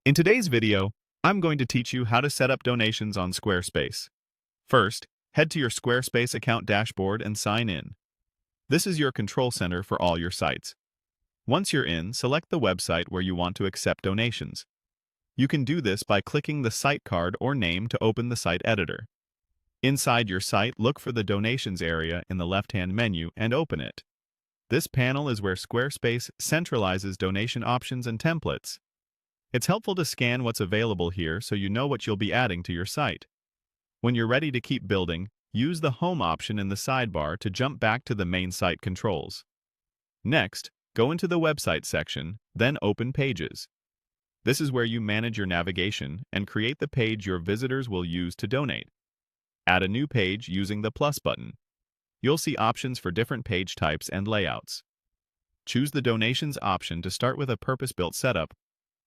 In today's video, I'm going to teach you how to set up donations on Squarespace. First, head to your Squarespace account dashboard and sign in. This is your control center for all your sites. Once you're in, select the website where you want to accept donations. You can do this by clicking the site card or name to open the site editor. Inside your site, look for the Donations area in the left-hand menu and open it. This panel is where Squarespace centralizes donation options and templates. It's helpful to scan what's available here so you know what you'll be adding to your site. When you're ready to keep building, use the Home option in the sidebar to jump back to the main site controls. Next, go into the Website section, then Open Pages. This is where you manage your navigation and create the page your visitors will use to donate. Add a new page using the plus button. You'll see options for different page types and layouts. Choose the Donations option to start with a purpose-built setup,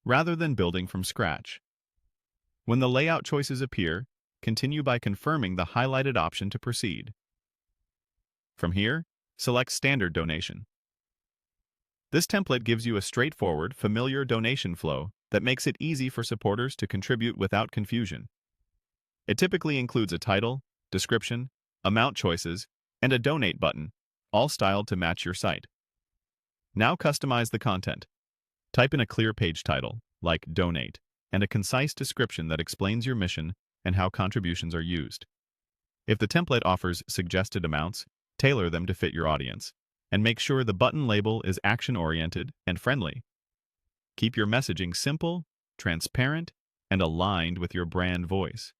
rather than building from scratch. When the layout choices appear, continue by confirming the highlighted option to proceed. From here, select Standard Donation. This template gives you a straightforward, familiar donation flow that makes it easy for supporters to contribute without confusion. It typically includes a title, description, amount choices, and a donate button, all styled to match your site. Now customize the content. Type in a clear page title, like Donate, and a concise description that explains your mission and how contributions are used. If the template offers suggested amounts, tailor them to fit your audience, and make sure the button label is action-oriented and friendly. Keep your messaging simple, transparent, and aligned with your brand voice.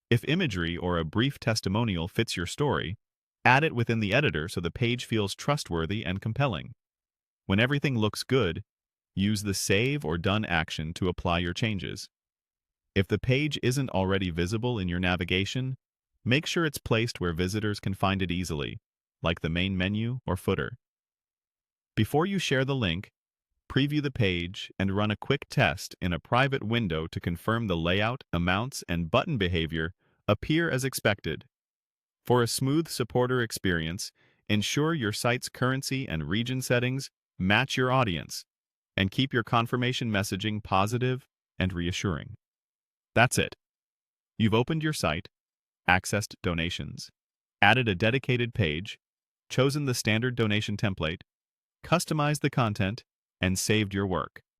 If imagery or a brief testimonial fits your story, add it within the editor so the page feels trustworthy and compelling. When everything looks good, use the Save or Done action to apply your changes. If the page isn't already visible in your navigation, make sure it's placed where visitors can find it easily, like the main menu or footer. Before you share the link, preview the page and run a quick test in a private window to confirm the layout, amounts, and button behavior appear as expected. For a smooth supporter experience, ensure your site's currency and region settings match your audience, and keep your confirmation messaging positive and reassuring. That's it. You've opened your site, accessed donations, added a dedicated page, chosen the standard donation template, customized the content, and saved your work.